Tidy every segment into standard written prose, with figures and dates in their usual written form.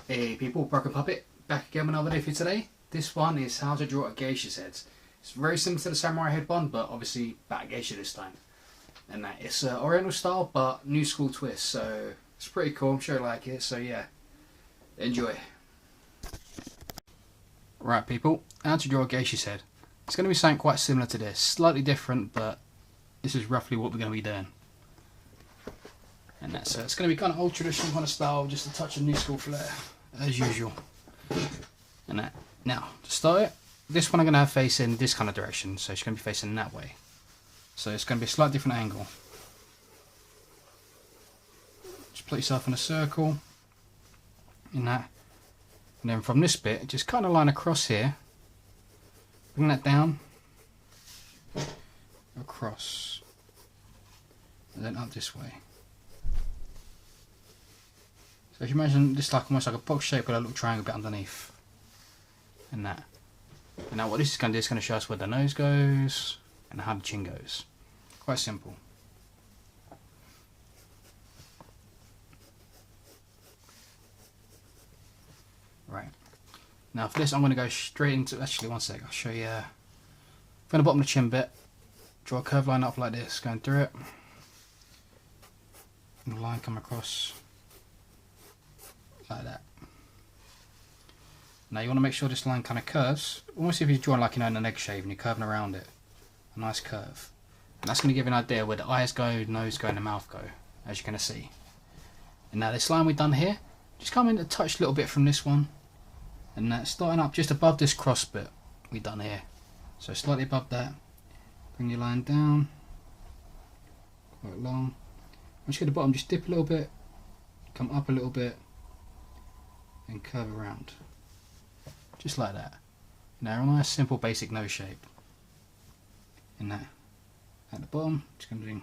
Hey people, Broken Puppet, back again with another video for today. This one is how to draw a geisha's head. It's very similar to the samurai head one, but obviously back geisha this time. And that it's oriental style, but new school twist, so it's pretty cool. I'm sure you like it, so yeah, enjoy. Right people, how to draw a geisha's head. It's going to be something quite similar to this, slightly different, but this is roughly what we're going to be doing. And that's it's going to be kind of old traditional kind of style, just a touch of new school flair, as usual. And that. Now, to start it, this one I'm going to have facing this kind of direction, so it's going to be facing that way. So it's going to be a slightly different angle. Just put yourself in a circle, in that. And then from this bit, just kind of line across here. Bring that down, across, and then up this way. So if you imagine this like almost like a box shape with a little triangle bit underneath, and that. And now what this is going to do is going to show us where the nose goes and how the chin goes. Quite simple. Right. Now for this I'm going to go straight into, actually one sec, I'll show you. From the bottom of the chin bit, draw a curved line up like this, going through it. And the line come across like that. Now you want to make sure this line kind of curves, almost if you're drawing like, you know, in an egg shape and you're curving around it. A nice curve. And that's going to give you an idea where the eyes go, nose go and the mouth go, as you're going to see. And now this line we've done here, just come in a touch little bit from this one. And that's starting up just above this cross bit we've done here. So slightly above that. Bring your line down. Quite long. Once you get to the bottom, just dip a little bit. Come up a little bit. And curve around. Just like that. Now a nice simple basic nose shape. And that. At the bottom, just going to do a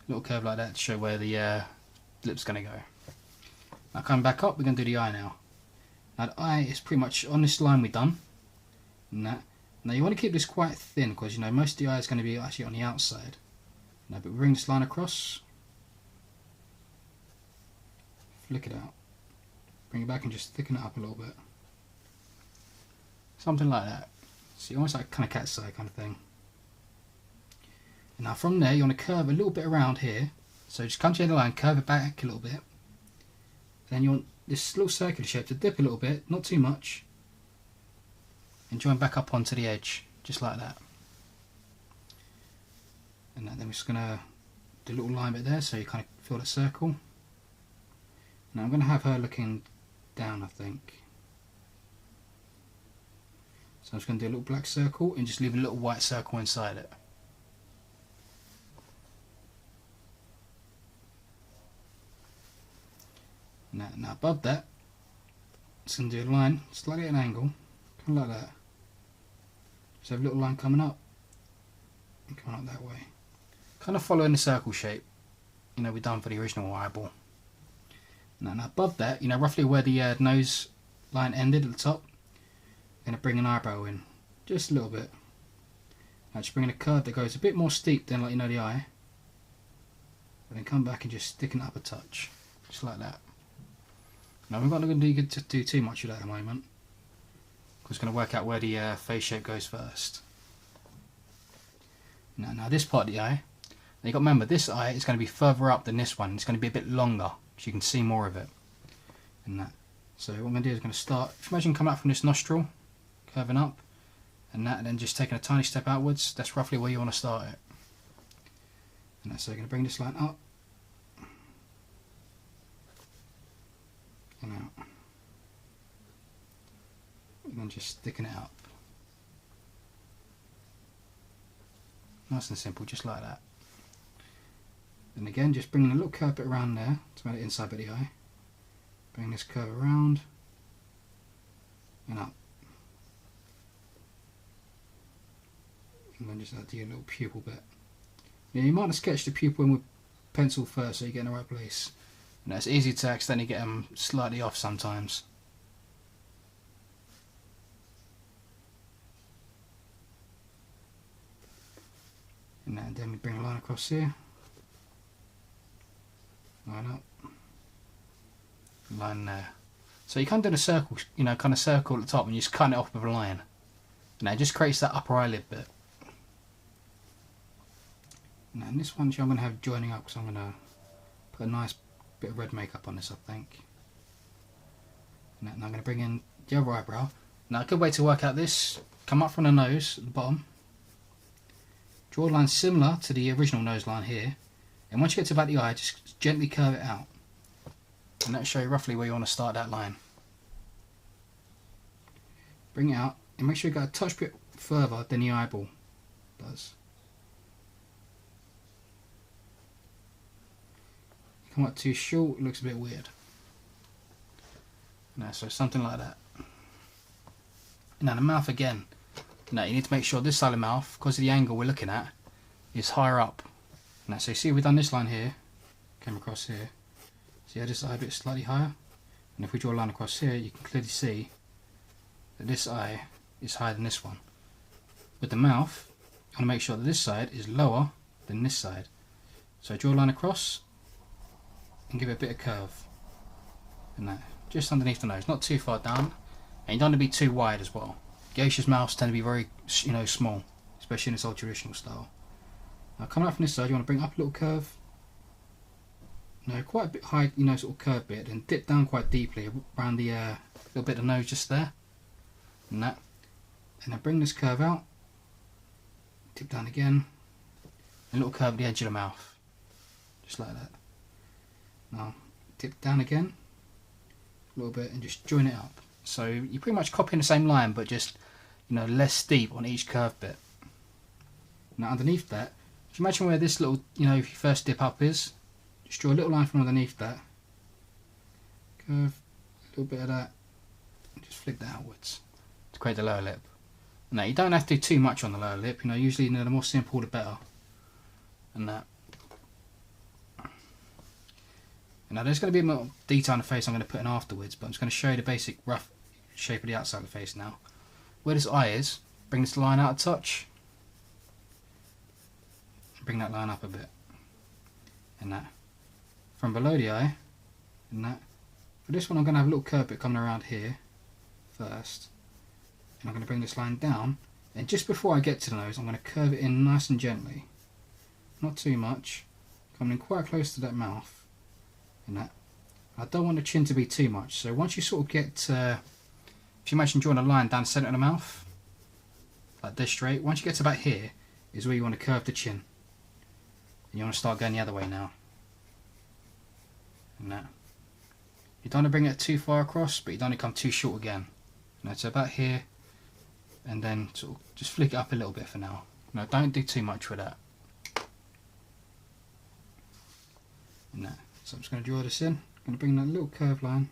little curve like that to show where the lip's going to go. Now coming back up, we're going to do the eye now. Now the eye is pretty much on this line we've done. And that. Now you want to keep this quite thin because you know most of the eye is going to be actually on the outside. Now but bring this line across. Flick it out. Bring it back and just thicken it up a little bit. Something like that. See, almost like kind of cat's eye kind of thing. And now from there you want to curve a little bit around here. So just come to the end of the line, curve it back a little bit. Then you want this little circular shape to dip a little bit, not too much. And join back up onto the edge, just like that. And then we're just going to do a little line bit there so you kind of feel the circle. Now I'm going to have her looking down, I think. So I'm just going to do a little black circle and just leave a little white circle inside it. Now above that, just going to do a line, slightly at an angle, kind of like that. Just have a little line coming up and coming up that way. Kind of following the circle shape, you know, we've done for the original eyeball. Now above that, you know, roughly where the nose line ended at the top, I'm going to bring an eyebrow in, just a little bit. Now just bringing a curve that goes a bit more steep than, like, you know, the eye. But then come back and just sticken it up a touch, just like that. Now we're not going to do too much of that at the moment, because we're going to work out where the face shape goes first. Now this part of the eye, now you've got to remember this eye is going to be further up than this one. It's going to be a bit longer, so you can see more of it. And that. So what I'm going to do is I'm going to start, if you imagine coming up from this nostril, curving up, and then just taking a tiny step outwards. That's roughly where you want to start it. And that's so you're going to bring this line up and out, and then just sticking it up. Nice and simple, just like that. And again, just bringing a little curve bit around there to make it inside bit of the eye. Bring this curve around and up. And then just add your little pupil bit. Yeah, you might have sketched the pupil in with pencil first so you get in the right place. And it's easy to accidentally get them slightly off sometimes. And then we bring a line across here. line up, line there. So you can't do the circle, you know, kind of circle at the top and you just cut it off with a line. Now it just creates that upper eyelid bit. Now in this one I'm going to have joining up because I'm going to put a nice bit of red makeup on this, I think. Now I'm going to bring in the other eyebrow. Now a good way to work out this, come up from the nose at the bottom, draw a line similar to the original nose line here, and once you get to about the eye, just gently curve it out. And that'll show you roughly where you want to start that line. Bring it out and make sure you go a touch bit further than the eyeball does. You come up too short, it looks a bit weird. Now, so something like that. Now the mouth again. Now you need to make sure this side of the mouth, because of the angle we're looking at, is higher up. Now so you see we've done this line here, came across here. See how this eye bit is slightly higher? And if we draw a line across here, you can clearly see that this eye is higher than this one. With the mouth, you want to make sure that this side is lower than this side. So draw a line across and give it a bit of curve. And that, just underneath the nose, not too far down. And you don't want to be too wide as well. Geisha's mouths tend to be very, you know, small, especially in this old traditional style. Now coming up from this side, you want to bring up a little curve. No, quite a bit high, you know, sort of curve bit, and dip down quite deeply around the little bit of nose just there, and that. And then bring this curve out, dip down again, and a little curve at the edge of the mouth, just like that. Now dip down again, a little bit, and just join it up. So you're pretty much copying the same line, but just, you know, less steep on each curve bit. Now underneath that, if you imagine where this little, you know, if you first dip up is, just draw a little line from underneath that, curve, a little bit of that, and just flick that outwards to create the lower lip. Now you don't have to do too much on the lower lip, you know, usually, you know, the more simple the better. And that. And now there's going to be a more detail on the face I'm going to put in afterwards, but I'm just going to show you the basic rough shape of the outside of the face now. Where this eye is, bring this line out a touch, and bring that line up a bit, and that. From below the eye, and that. For this one I'm going to have a little curve bit coming around here first, and I'm going to bring this line down, and just before I get to the nose I'm going to curve it in nice and gently, not too much, coming in quite close to that mouth, and that. I don't want the chin to be too much, so once you sort of get, if you imagine drawing a line down the centre of the mouth, like this straight, once you get to about here is where you want to curve the chin, and you want to start going the other way now. And that. You don't want to bring it too far across, but you don't want to come too short again. Now it's about here, and then sort of just flick it up a little bit for now. Now don't do too much with that. And that. So I'm just going to draw this in. I'm going to bring that little curved line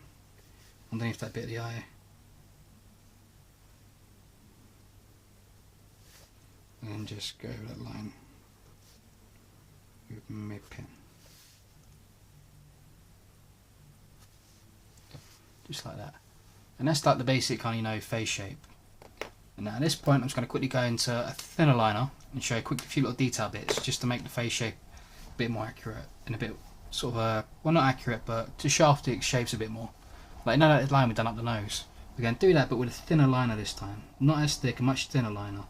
underneath that bit of the eye. And just go over that line with my pen. Just like that. And that's like the basic kind of, you know, face shape. And now at this point I'm just going to quickly go into a thinner liner and show you a few little detail bits just to make the face shape a bit more accurate and a bit sort of, well, not accurate, but to shaft the shapes a bit more. Like, you know that line we've done up the nose? We're going to do that but with a thinner liner this time. Not as thick, a much thinner liner.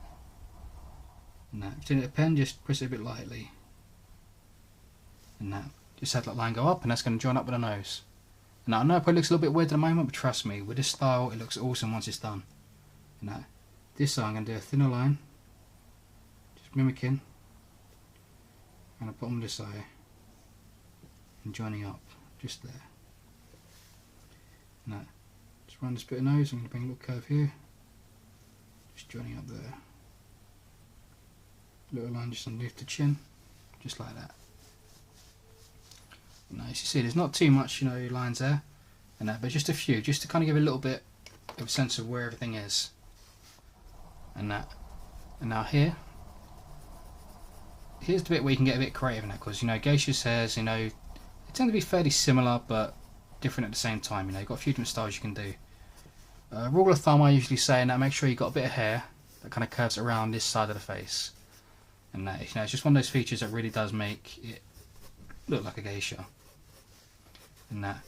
And that. If you need a pen, just press it a bit lightly. And that. Just have that line go up, and that's going to join up with the nose. And now I know it probably looks a little bit weird at the moment, but trust me, with this style it looks awesome once it's done. And that. This side I'm going to do a thinner line, just mimicking, and the bottom of this eye, and joining up, just there. And that. Just around this bit of nose, I'm going to bring a little curve here, just joining up there. Little line just underneath the chin, just like that. Now as you see, there's not too much, you know, lines there, and that, but just a few, just to kind of give a little bit of a sense of where everything is. And that. And now here's the bit where you can get a bit creative in that, because, you know, Geisha's hairs, you know, they tend to be fairly similar but different at the same time. You know, you've got a few different styles you can do. Rule of thumb I usually say, and that, make sure you've got a bit of hair that kind of curves around this side of the face. And that, you know, it's just one of those features that really does make it look like a geisha. and that.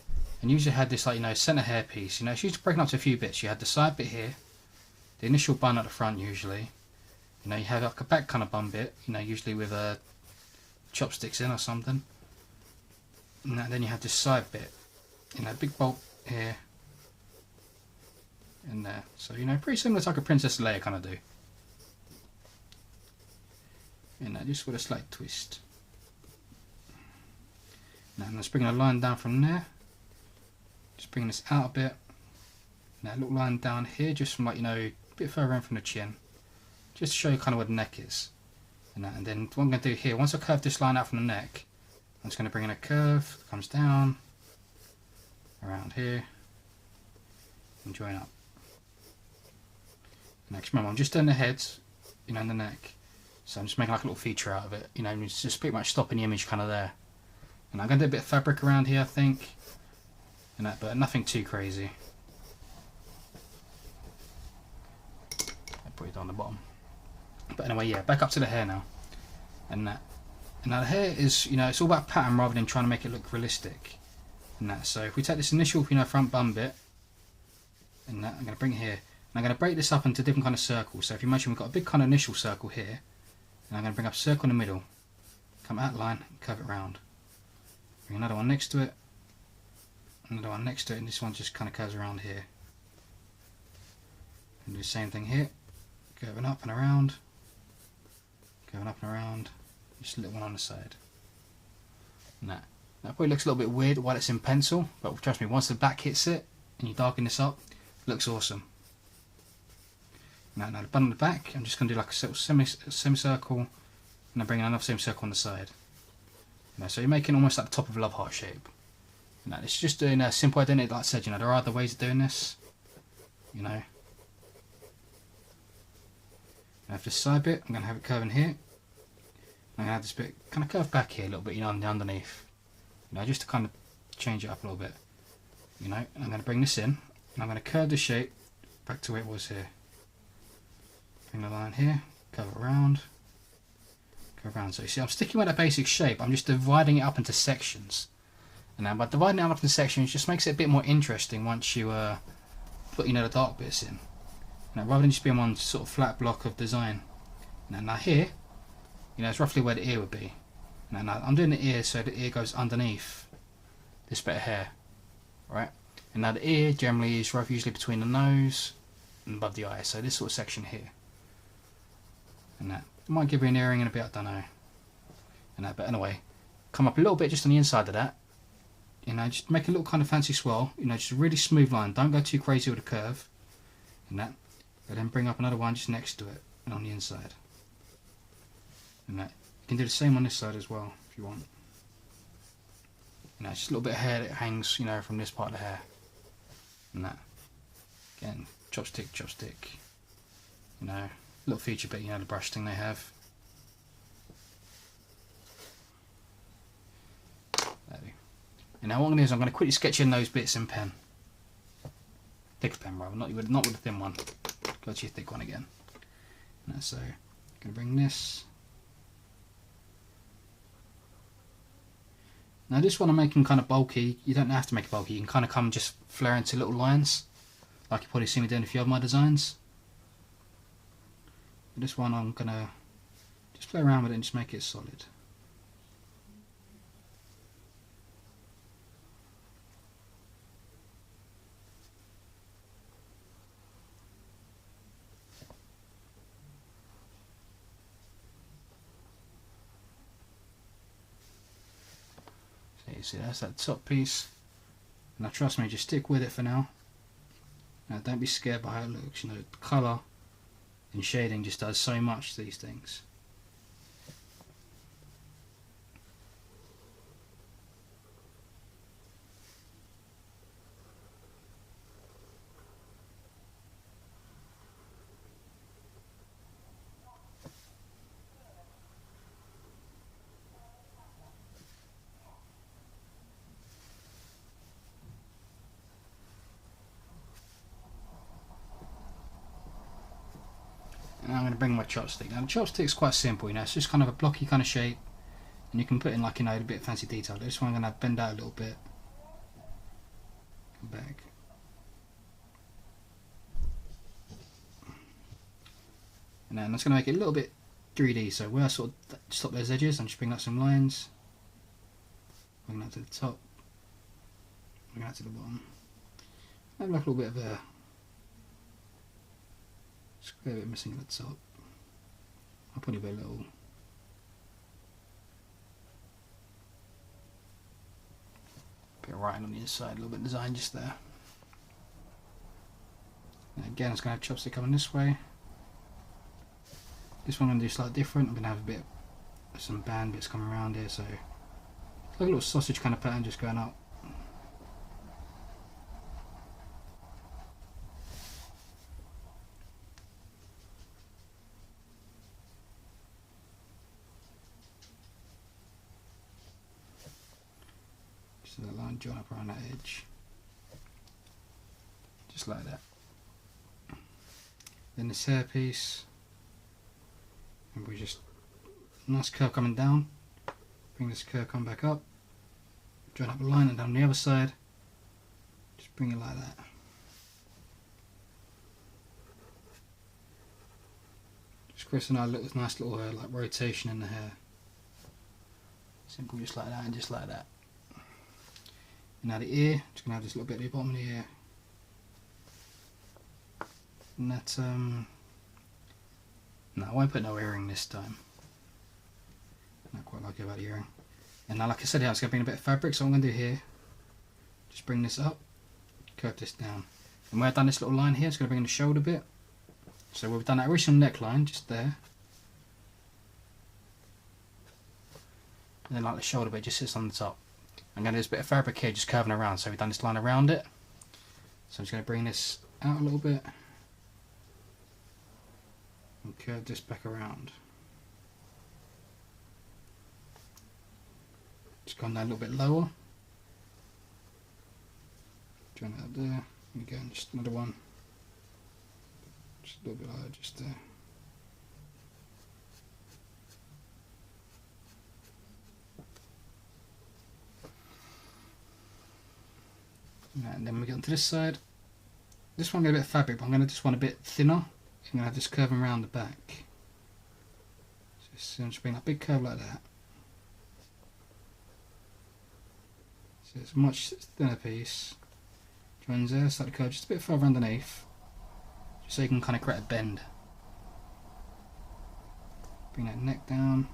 And usually had this, like, you know, centre hair piece. You know, it's usually broken up to a few bits. You had the side bit here, the initial bun at the front usually. You know, you have like a back kind of bun bit, you know, usually with chopsticks in or something. And then you have this side bit, you know, big bolt here and there. So, you know, pretty similar to like a Princess Leia kind of do. You know, just with a slight twist. Now let's bring a line down from there. Just bring this out a bit. Now a little line down here, just from, like, you know, a bit further in from the chin. Just to show you kind of where the neck is. And then what I'm going to do here, once I curve this line out from the neck, I'm just going to bring in a curve, comes down, around here, and join up. Next, remember, I'm just doing the head, you know, and the neck. So I'm just making like a little feature out of it, you know, and it's just pretty much stopping the image kind of there. And I'm going to do a bit of fabric around here, I think, and that, but nothing too crazy. I'll put it on the bottom. But anyway, yeah, back up to the hair now. And that. And now the hair is, you know, it's all about pattern rather than trying to make it look realistic. And that. So if we take this initial, you know, front bun bit, and that, I'm going to bring it here. And I'm going to break this up into different kind of circles. So if you imagine we've got a big kind of initial circle here, and I'm going to bring up a circle in the middle, come out line, and curve it round. Bring another one next to it, another one next to it, and this one just kind of curves around here. And do the same thing here, curving up and around. Going up and around, just a little one on the side. And that probably looks a little bit weird while it's in pencil, but trust me, once the back hits it and you darken this up, it looks awesome. Now the bun on the back, I'm just going to do like a little semicircle, and then bring in another semicircle on the side. You know, so you're making almost like the top of a love heart shape. You know, it's just doing a simple identity, like I said. You know, there are other ways of doing this. You know. I have this side bit, I'm going to have it curving here. I'm going to have this bit kind of curved back here a little bit, you know, on the underneath. You know, just to kind of change it up a little bit. You know, and I'm going to bring this in, and I'm going to curve the shape back to where it was here. Bring the line here, curve it around, curve around. So you see, I'm sticking with that basic shape, I'm just dividing it up into sections. And now by dividing it up into sections, it just makes it a bit more interesting once you put, you know, the dark bits in. Now, rather than just being one sort of flat block of design. Now here, you know, it's roughly where the ear would be. Now I'm doing the ear so the ear goes underneath this bit of hair, right? And now the ear generally is usually between the nose and above the eye, so this sort of section here. And that might give you an earring in a bit, I don't know. And that, but anyway, come up a little bit just on the inside of that. You know, just make a little kind of fancy swirl. You know, just a really smooth line. Don't go too crazy with the curve. And that. But then bring up another one just next to it and on the inside. And that. You can do the same on this side as well if you want. You know, just a little bit of hair that hangs, you know, from this part of the hair. And that. Again, chopstick, chopstick. You know, little feature bit, you know, the brush thing they have. There we go. And now what I'm going to do is I'm going to quickly sketch in those bits in pen. Thicker pen rather, not with the thin one. Go to your thick one again. And so, I'm going to bring this. Now this one I'm making kind of bulky. You don't have to make it bulky. You can kind of come just flare into little lines, like you've probably seen me doing a few of my designs. But this one I'm going to just play around with it and just make it solid. You see, that's that top piece. Now trust me, just stick with it for now. Now don't be scared by how it looks. You know, the colour and shading just does so much to these things. And I'm going to bring my chopstick. Now the chopstick's quite simple, you know, it's just kind of a blocky kind of shape, and you can put in, like, you know, a bit of fancy detail. This one I'm going to bend out a little bit, back. And then that's going to make it a little bit 3D, so where I sort of stop those edges, I'm just bringing up some lines, bringing that to the top, bringing that to the bottom. I have like a little bit of a square bit missing at the top. I'll probably be a little bit of writing on the inside, a little bit of design just there. And again, it's going to have chopstick coming this way. This one I'm going to do slightly different. I'm going to have a bit of some band bits coming around here, so it's like a little sausage kind of pattern just going up. So that line drawn up around that edge, just like that. Then this hairpiece. And we just, nice curve coming down, bring this curve come back up, join up a line, and down the other side, just bring it like that. Just creating a nice little like rotation in the hair. Simple, just like that and just like that. And now the ear, just gonna have this little bit at the bottom of the ear. And that's no, I won't put no earring this time. Not quite like it about the earring. And now, like I said, I was going to bring a bit of fabric, so what I'm going to do here, just bring this up, curve this down. And where I've done this little line here, it's going to bring in the shoulder bit. So we've done that original neckline, just there. And then like the shoulder bit just sits on the top. I'm going to do this bit of fabric here, just curving around, so we've done this line around it. So I'm just going to bring this out a little bit. And curve this back around. Just gone down a little bit lower. Join it up there. And again, just another one. Just a little bit higher, just there. And then we get onto this side. This one got a bit of fabric, but I'm going to just want a bit thinner. I'm going to have this curving around the back. So I'm just bring a big curve like that. So it's a much thinner piece. Joins there, start the curve just a bit further underneath. Just so you can kind of create a bend. Bring that neck down.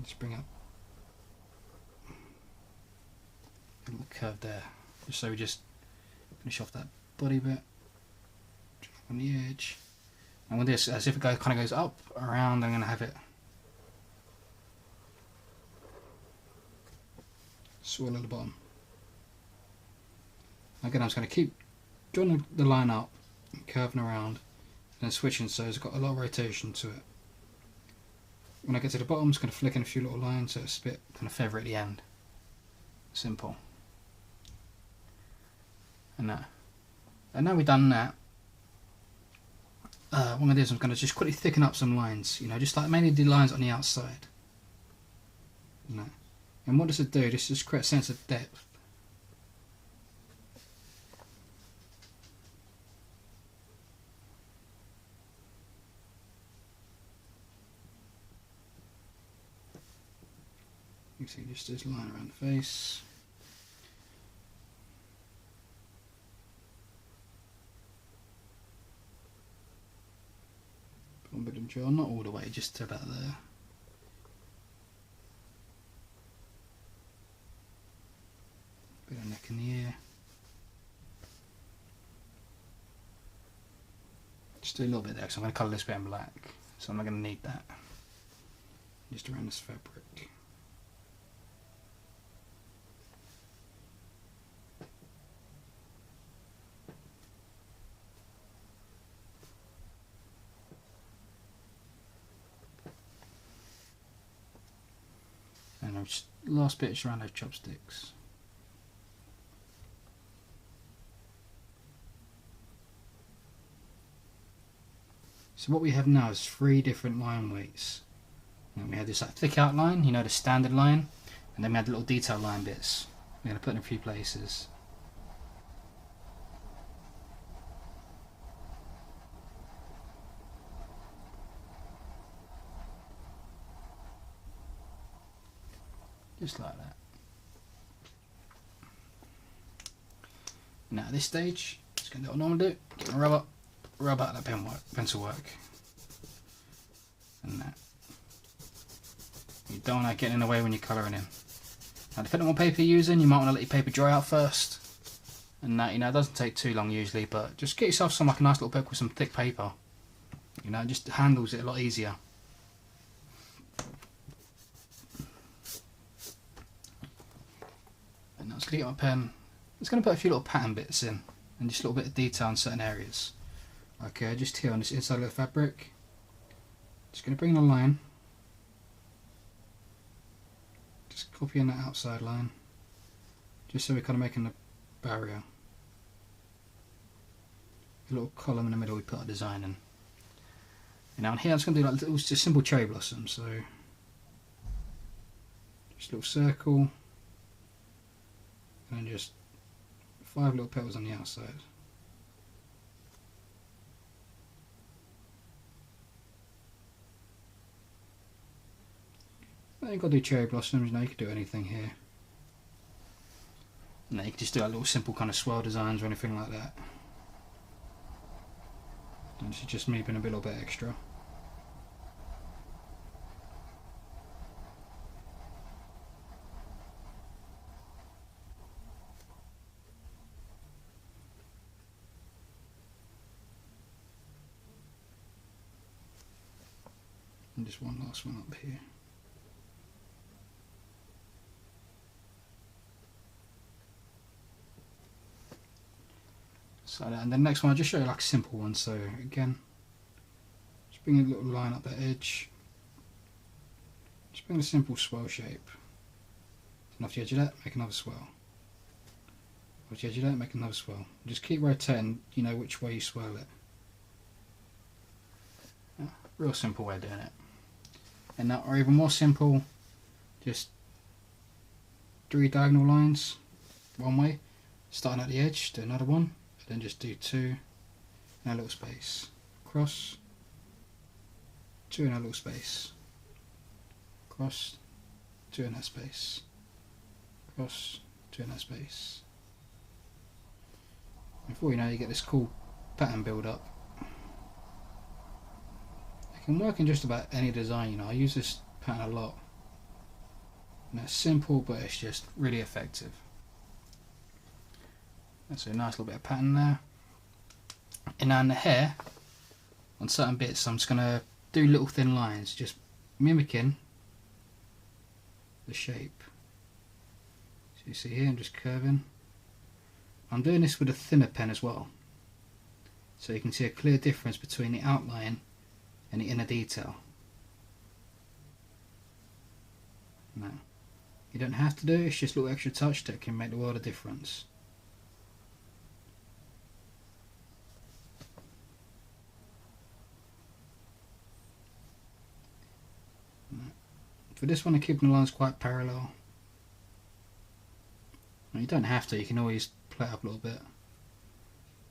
Just bring up a little curve there. Just so we just finish off that body bit on the edge. And with this, as if it kind of goes up, around, I'm going to have it swirl at the bottom. Again, I'm just going to keep drawing the line up, and curving around, and then switching so it's got a lot of rotation to it. When I get to the bottom, I'm just going to flick in a few little lines so it's a bit kind of feather at the end. Simple. And that. And now we've done that, what I'm going to do is I'm going to just quickly thicken up some lines, you know, just like mainly the lines on the outside. And what does it do? This just creates a sense of depth. You can see just this line around the face. Put a bit of jaw, not all the way, just to about there. Bit of neck in the ear. Just do a little bit there because I'm going to colour this bit in black, so I'm not going to need that. Just around this fabric. And just, last bit is around those chopsticks. So what we have now is 3 different line weights. And we had this like thick outline, you know, the standard line, and then we had the little detail line bits. We're going to put in a few places. Just like that. Now at this stage, just going to do what I normally do, get my rubber, rub out that pencil work. And that. You don't want that getting in the way when you're colouring in. Now depending on what paper you're using, you might want to let your paper dry out first. And that, you know, it doesn't take too long usually, but just get yourself some like a nice little book with some thick paper. You know, it just handles it a lot easier. And now I'm just going to get my pen. I'm just going to put a few little pattern bits in and just a little bit of detail in certain areas. Okay, just here on this inside of the fabric. Just going to bring in a line. Just copying that outside line. Just so we're kind of making a barrier. A little column in the middle we put our design in. And now here I'm just going to do like little, just simple cherry blossoms. So just a little circle. And just 5 little petals on the outside. Then you've got to do cherry blossoms, you know, you could do anything here. And then you can just do like little simple kind of swirl designs or anything like that. And this is just me being a little bit extra. And just one last one up here. So that, and the next one I'll just show you like a simple one. So again, just bring a little line up the edge. Just bring a simple swirl shape. And off the edge of that, make another swirl. Off the edge of that, make another swirl. Just keep rotating, you know, which way you swirl it. Yeah, real simple way of doing it. And now, or even more simple, just 3 diagonal lines, one way, starting at the edge, do another one. Then just do 2 in a little space, cross, 2 in a little space, cross, 2 in that space, cross, 2 in that space. Before you know, you get this cool pattern build up. It can work in just about any design, you know. I use this pattern a lot. And it's simple, but it's just really effective. That's a nice little bit of pattern there. And now in the hair, on certain bits, I'm just going to do little thin lines, just mimicking the shape. So you see here, I'm just curving. I'm doing this with a thinner pen as well. So you can see a clear difference between the outline and the inner detail. Now, you don't have to do it, it's just a little extra touch that can make the world of difference. For this one, I'm keeping the lines quite parallel. Now, you don't have to, you can always play up a little bit.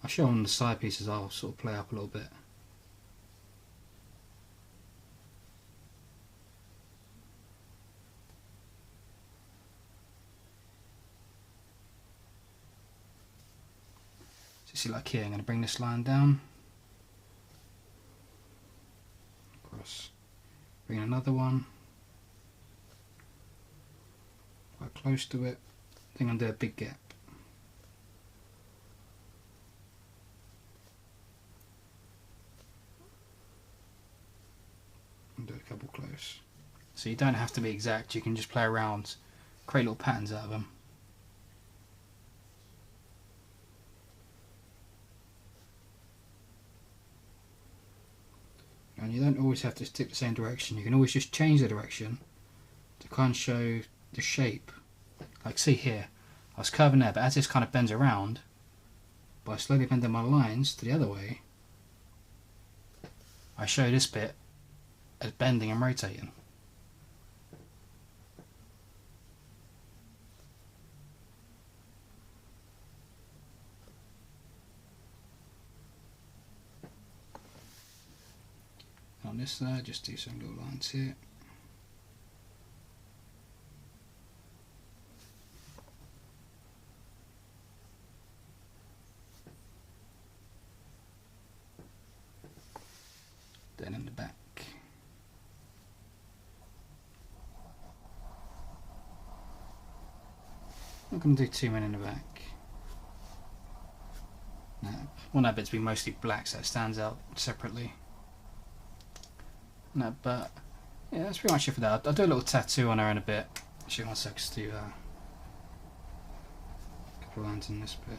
I'll show on the side pieces, I'll sort of play up a little bit. So you see, like here, I'm going to bring this line down, across, bring another one, quite close to it, then I'm going to do a big gap. And do a couple close. So you don't have to be exact, you can just play around, create little patterns out of them. And you don't always have to stick the same direction, you can always just change the direction to kind of show the shape. Like see here, I was curving there, but as this kind of bends around, by slowly bending my lines to the other way, I show this bit as bending and rotating. on this side, just do some little lines here. Then in the back. I'm not going to do too many in the back. No, I want that bit to be mostly black so it stands out separately. No, but yeah, that's pretty much it for that. I'll do a little tattoo on her in a bit. Actually, 1 sec, to do a couple of lines in this bit.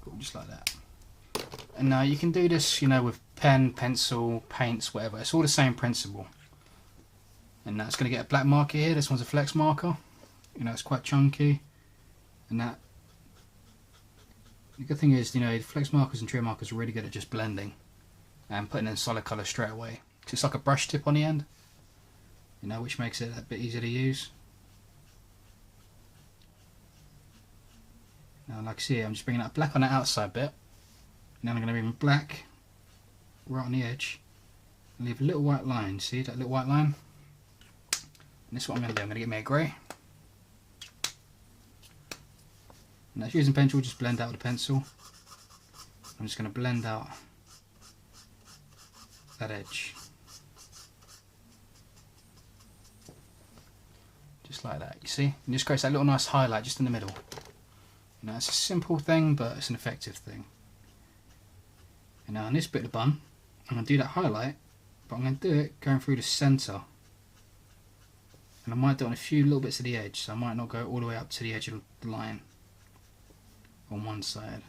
Cool, just like that. And now you can do this, you know, with pen, pencil, paints, whatever. It's all the same principle. And that's going to get a black marker here. This one's a flex marker. You know, it's quite chunky. And that, the good thing is, you know, flex markers and trim markers are really good at just blending and putting in solid colour straight away. It's like a brush tip on the end, you know, which makes it a bit easier to use. Now, like I see, I'm just bringing out black on the outside bit. Now I'm going to bring black right on the edge and leave a little white line. See that little white line? And this is what I'm going to do. I'm going to get me a grey. And that's using pencil, just blend out with a pencil. I'm just going to blend out that edge. Just like that, you see? And just creates that little nice highlight just in the middle. You know, it's a simple thing, but it's an effective thing. And now on this bit of the bun, I'm going to do that highlight, but I'm going to do it going through the centre. And I might do it on a few little bits of the edge, so I might not go all the way up to the edge of the line on one side.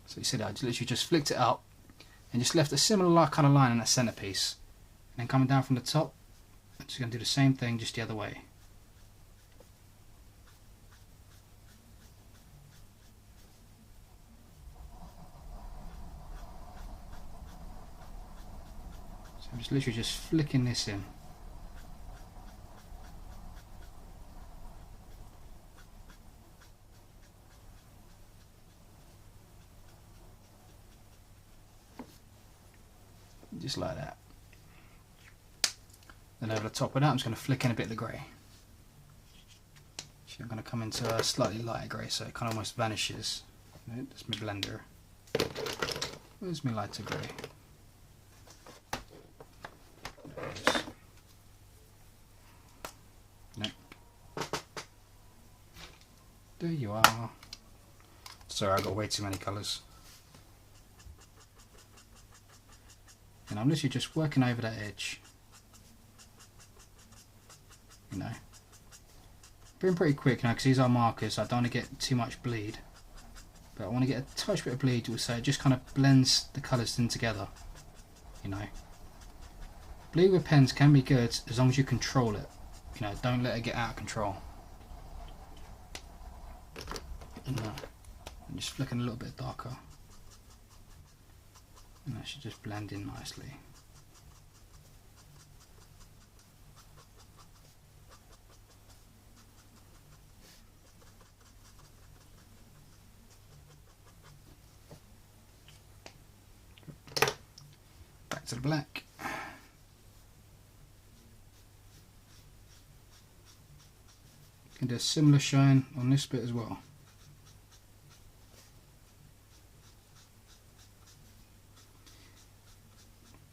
So you see that I literally just flicked it out and just left a similar kind of line in that centerpiece. And then coming down from the top, I'm just going to do the same thing, just the other way. So I'm just literally just flicking this in. Just like that. Then over the top of that, I'm just going to flick in a bit of the grey. So I'm going to come into a slightly lighter grey, so it kind of almost vanishes. That's my blender. Where's my lighter grey? Nope. There you are. Sorry, I got way too many colours. And I'm literally just working over that edge. You know, being pretty quick now because these are markers, so I don't want to get too much bleed, but I want to get a touch bit of bleed so it just kind of blends the colours in together. You know, bleed with pens can be good as long as you control it. You know, don't let it get out of control. And I'm just flicking a little bit darker, and that should just blend in nicely. Back to the black. Can do a similar shine on this bit as well.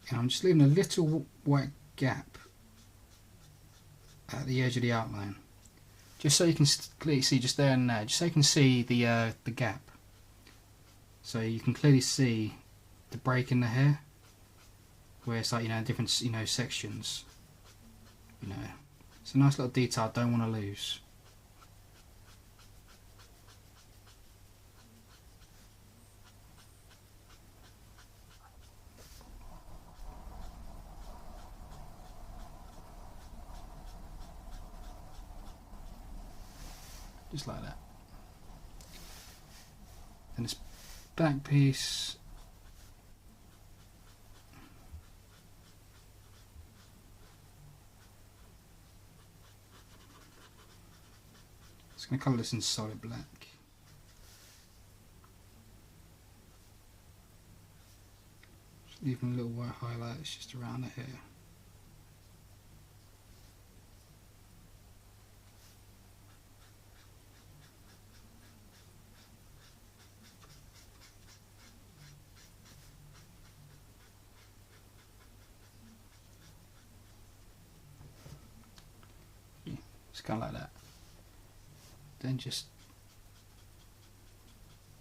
And I'm just leaving a little white gap at the edge of the outline, just so you can clearly see just there and there, just so you can see the gap. So you can clearly see the break in the hair, where it's like, you know, different, you know, sections. You know, it's a nice little detail I don't want to lose. Just like that. And this back piece, going to colour this in solid black. Just leaving little white highlights just around the hair. It's kind of like that. Then just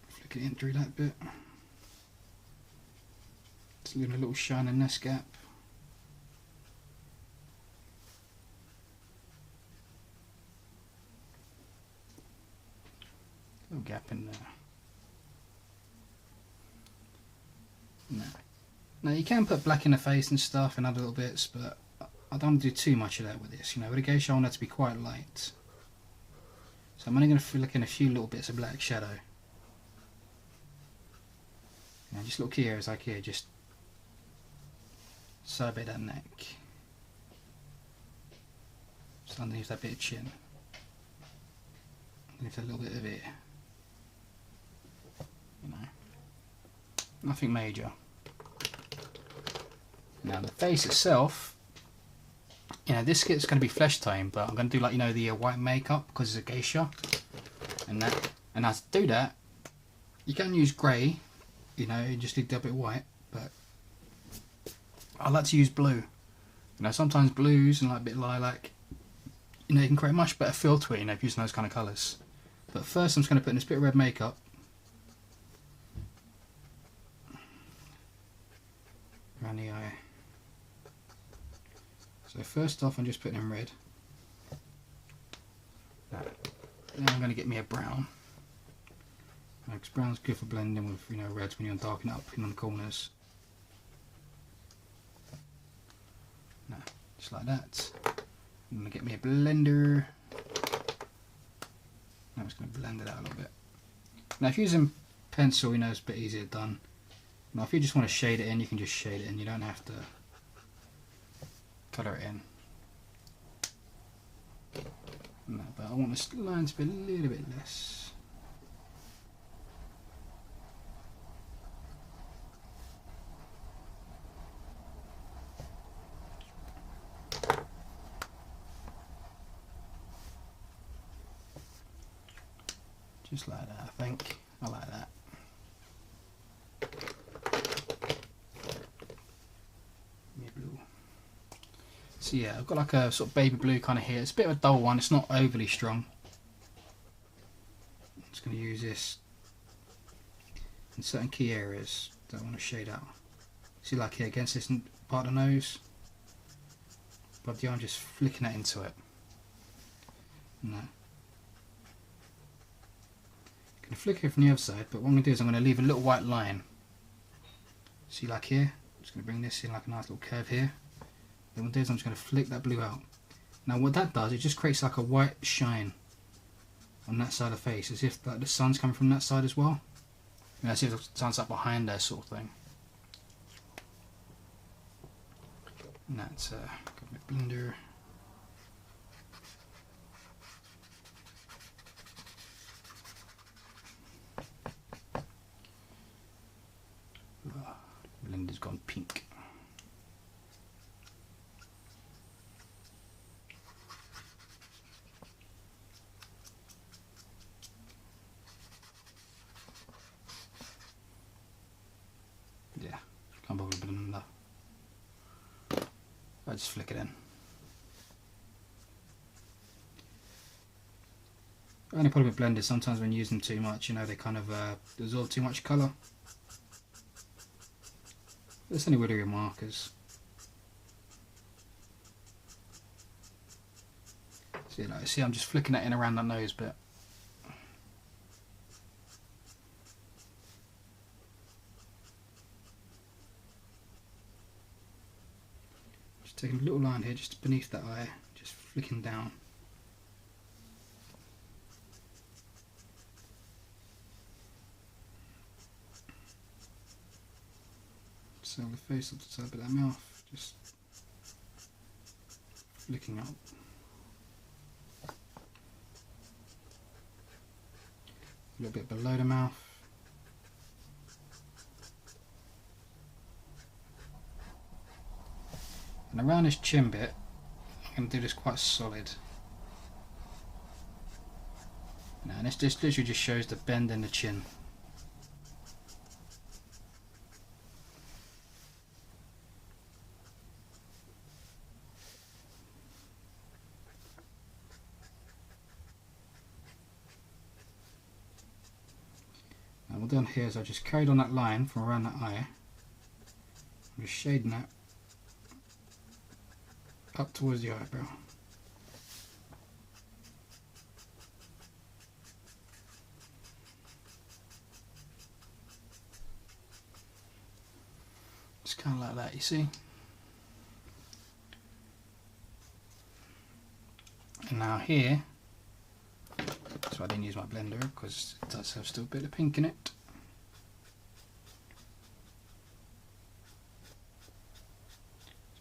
flick it in through that bit. Just leaving a little shine in this gap. Little gap in there. Now you can put black in the face and stuff and other little bits, but I don't want to do too much of that with this. You know, with a geisha I want that to be quite light. So I'm only going to flick in a few little bits of black shadow. You know, just little key areas like here, just side bit of that neck. Just underneath that bit of chin. Underneath a little bit of ear. You know, nothing major. Now the face itself, you know, this kit's going to be flesh tone, but I'm going to do like, you know, the white makeup because it's a geisha, and that. And now to do that, you can use grey, you know, you just need a bit white, but I like to use blue. You know, sometimes blues and like a bit lilac, you know, you can create a much better feel to it, you know, if using those kind of colours. But first I'm just going to put in this bit of red makeup. Around the eye. So first off I'm just putting in red. Then I'm going to get me a brown. Because brown's good for blending with, you know, reds when you darken it up in the corners. Now, just like that. I'm going to get me a blender. I'm just going to blend it out a little bit. Now if you're using pencil, you know, it's a bit easier done. Now if you just want to shade it in, you can just shade it in, you don't have to colour it in. No, but I want this line to be a little bit less. Just like that, I think. I like that. So yeah, I've got like a sort of baby blue kind of here. It's a bit of a dull one, it's not overly strong. I'm just going to use this in certain key areas that I want to shade out. See, like here against this part of the nose, but the eye, I'm just flicking that into it. No. I'm going to flick it from the other side, but what I'm going to do is I'm going to leave a little white line. See, like here, I'm just going to bring this in like a nice little curve here. Then what I'm going to do is I'm just going to flick that blue out. Now what that does, it just creates like a white shine on that side of the face, as if like the sun's coming from that side as well. You know, as if the sun's up behind there, sort of thing. And that's got my blender. Blender's gone pink. Yeah, can't bother with blender. I just flick it in. The only problem with blenders, sometimes when you use them too much, you know, they kind of absorb too much colour. It's only with your markers. See, I'm just flicking that in around that nose bit. Just taking a little line here, just beneath that eye, just flicking down. So the face of the side of that mouth, just flicking up. a little bit below the mouth. And around this chin bit, I'm going to do this quite solid. Now, and this literally just shows the bend in the chin. And what I've done here is I just carried on that line from around that eye. I'm just shading that up towards the eyebrow. It's kind of like that, you see. And now here, so I didn't use my blender because it does have still a bit of pink in it.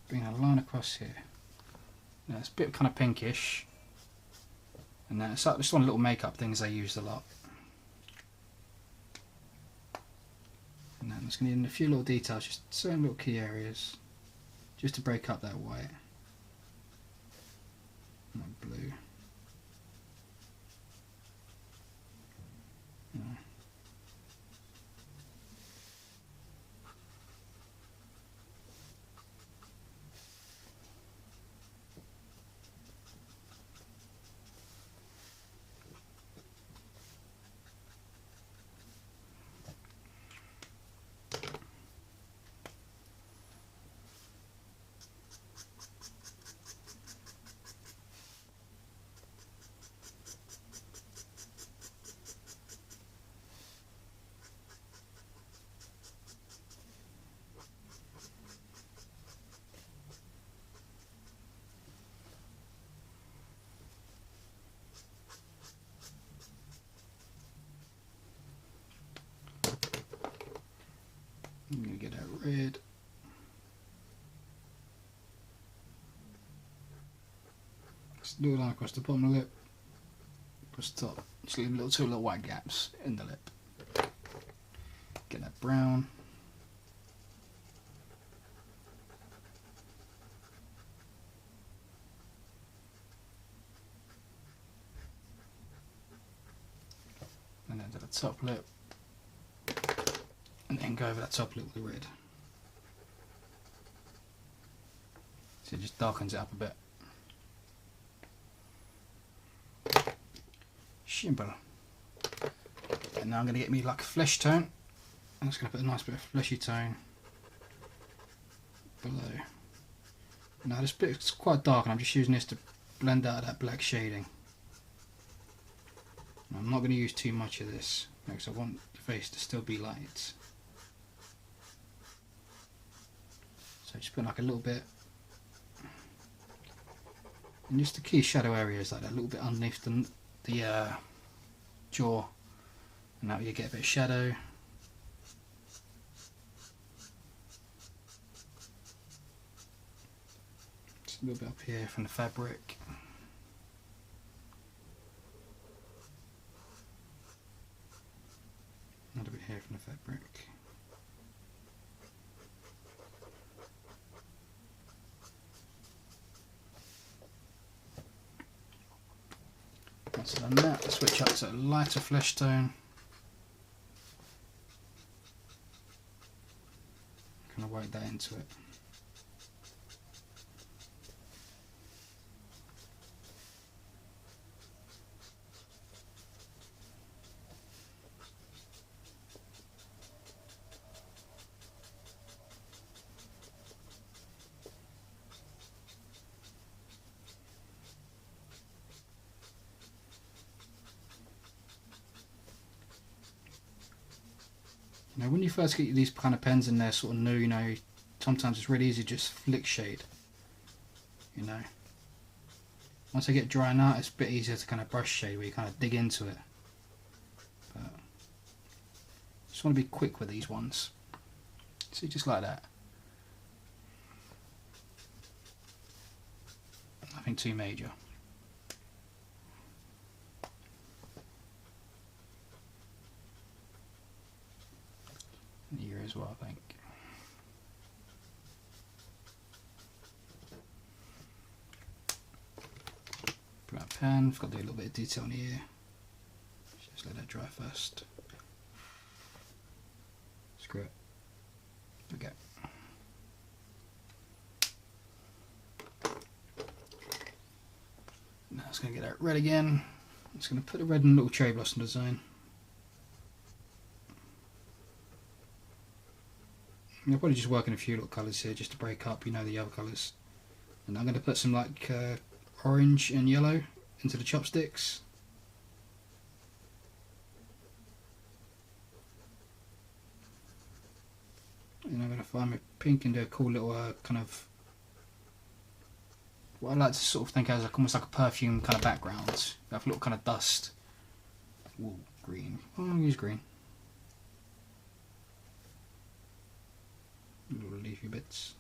Bring a line across here. Now it's a bit kind of pinkish, and that's just one of the little makeup things I used a lot. And then I'm just going to need a few little details, just certain little key areas, just to break up that white. And that blue. Yeah. I'm going to get that red. Just do a line across the bottom of the lip, across the top. Just leave two little white gaps in the lip. Get that brown. And then to the top lip. And then go over that top lip with the red. So it just darkens it up a bit. Simple. And now I'm going to get me like a flesh tone. I'm just going to put a nice bit of fleshy tone below. Now this bit's quite dark and I'm just using this to blend out that black shading. Now, I'm not going to use too much of this because I want the face to still be light. So just put like a little bit, and just the key shadow areas like that, a little bit underneath the jaw, and now you get a bit of shadow. Just a little bit up here from the fabric. Another bit here from the fabric. Once I've done that, I'll switch up to a lighter flesh tone. Kind of work that into it. Now when you first get these kind of pens and they're sort of new, you know, sometimes it's really easy to just flick shade, you know. Once they get drying out, it's a bit easier to kind of brush shade where you kind of dig into it. But just want to be quick with these ones. See, just like that. Nothing too major. as well, I think. Put out a pen, I've got to do a little bit of detail on the ear. Just let that dry first. Screw it. Okay. Now it's going to get that red again. It's going to put the red in a little cherry blossom design. I'll probably just work in a few little colours here just to break up, you know, the other colours. And I'm going to put some like orange and yellow into the chopsticks. And I'm going to find my pink and do a cool little kind of, what I like to sort of think as like almost like a perfume kind of background. Have a little kind of dust. Ooh, green. Oh, I'll use green. Little leafy bits.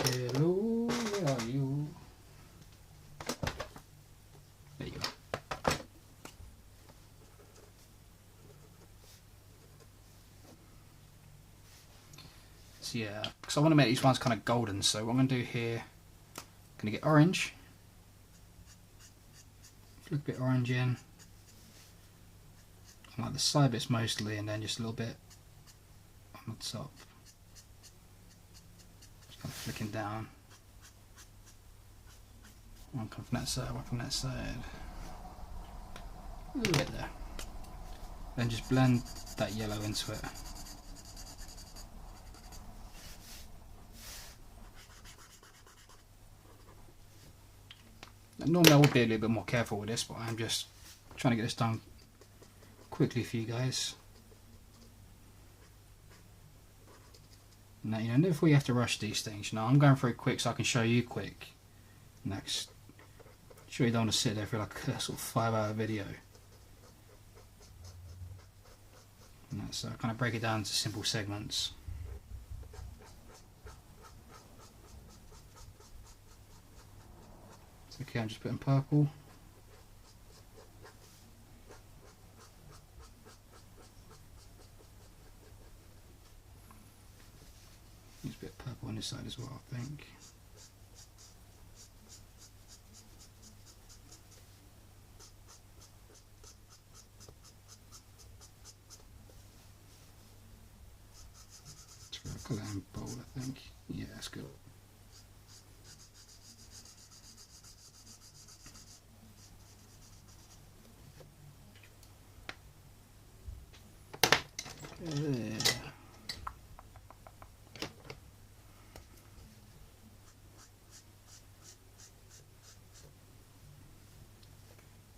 Hello, where are you? There you go. So yeah, because I want to make these ones kind of golden, so what I'm going to do here, I'm going to get orange, flick a bit orange in, I like the side bits mostly, and then just a little bit on the top. Just kind of flicking down. One come from that side, one from that side. A little bit there. Then just blend that yellow into it. Normally I would be a little bit more careful with this, but I'm just trying to get this done quickly for you guys. Now, you know, never before you have to rush these things. You know, I'm going through quick so I can show you quick. Next, sure you don't want to sit there for like a sort of 5-hour video. And that's, so I kind of break it down into simple segments. Okay, I'm just putting purple. Use a bit of purple on this side as well, I think. Let's go colour and bold, I think. Yeah, that's good. There.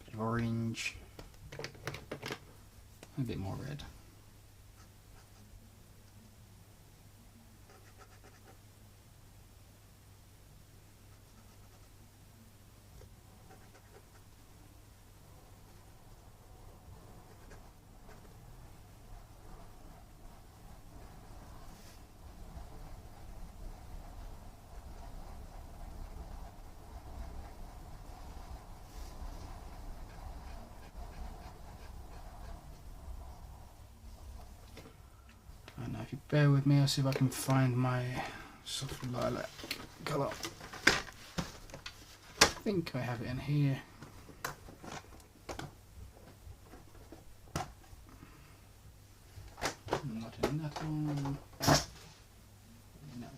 Bit of orange, a bit more red. Now if you bear with me, I'll see if I can find my soft lilac colour. I think I have it in here. Not in that one. In that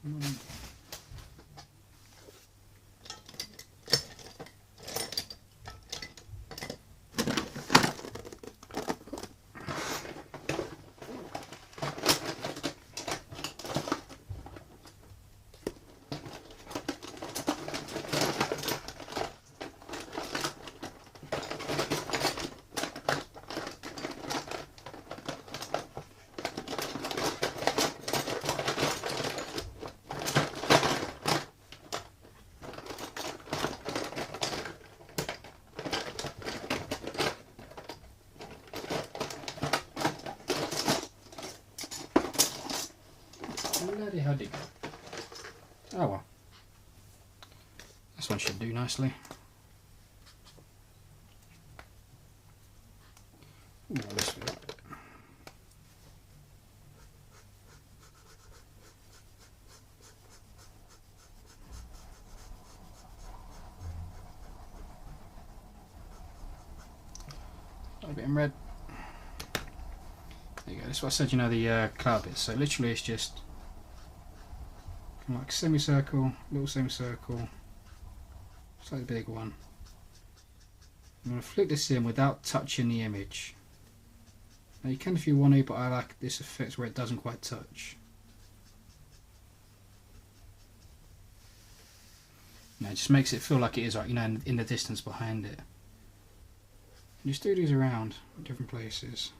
one. Bloody hell, oh well. This one should do nicely. Ooh, this bit. A bit in red. There you go. This is what I said, you know, the cloud bits. So literally it's just kind of like semicircle, little semicircle, slightly big one. I'm going to flick this in without touching the image. Now you can if you want to, but I like this effect where it doesn't quite touch. Now it just makes it feel like it is, like, you know, in the distance behind it. And just do these around different places.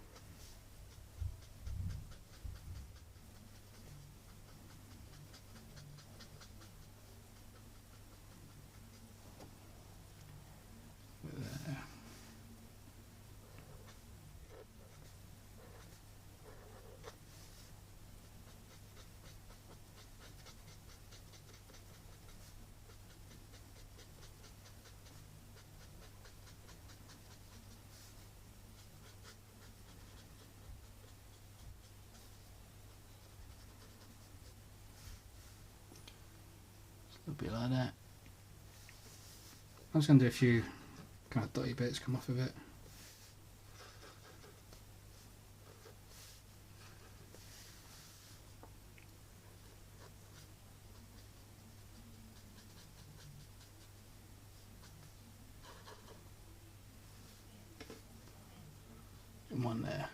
There. A bit like that. I'm just going to do a few kind of dotty bits come off of it. And one there.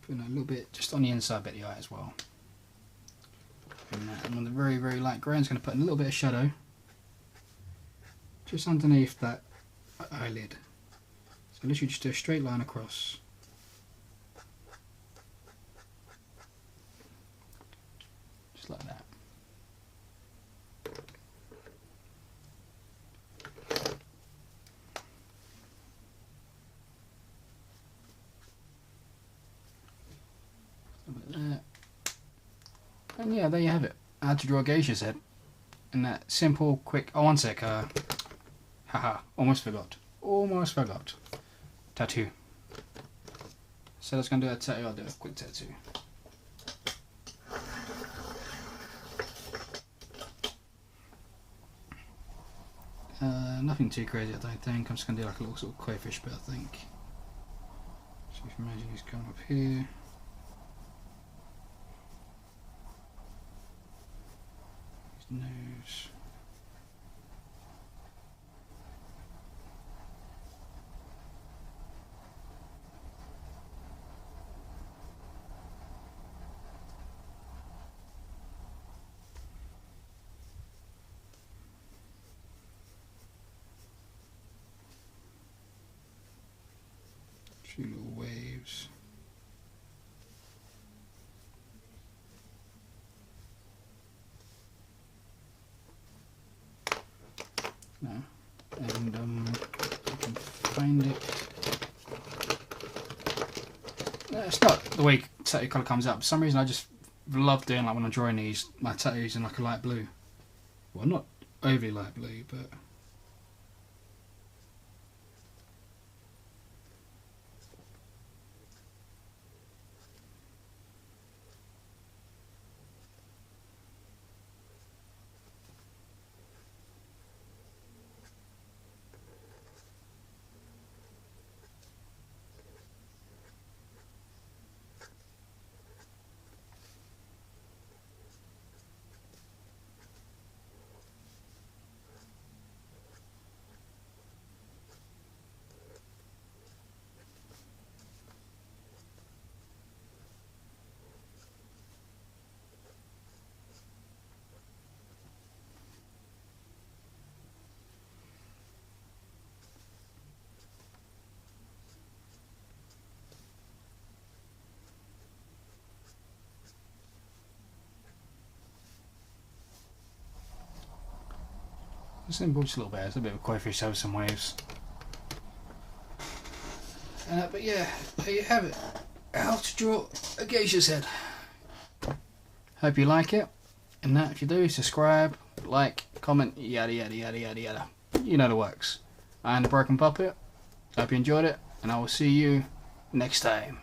Putting a little bit just on the inside bit of the eye as well. And on the very, very light grey, I'm just going to put in a little bit of shadow just underneath that eyelid. So literally just do a straight line across. Just like that. And yeah, there you have it. How to draw a geisha's head in that simple, quick. Oh, one sec. Haha, almost forgot. Almost forgot. Tattoo. So that's gonna do a tattoo. I'll do a quick tattoo. Nothing too crazy, I don't think. I'm just gonna do like a little sort of crayfish bit, I think. So if you imagine he's coming up here. Nose. Two little waves. No. And I can find it. It's not the way tattoo colour comes out. For some reason I just love doing, like when I'm drawing these, my tattoos in like a light blue. Well, not overly light blue, but simple, just a little bit. It's a bit of a crayfish over some waves. But yeah, there you have it. how to draw a geisha's head. Hope you like it, and that if you do, subscribe, like, comment, yada yada yada yada yada. You know the works. I am the Broken Puppet. Hope you enjoyed it, and I will see you next time.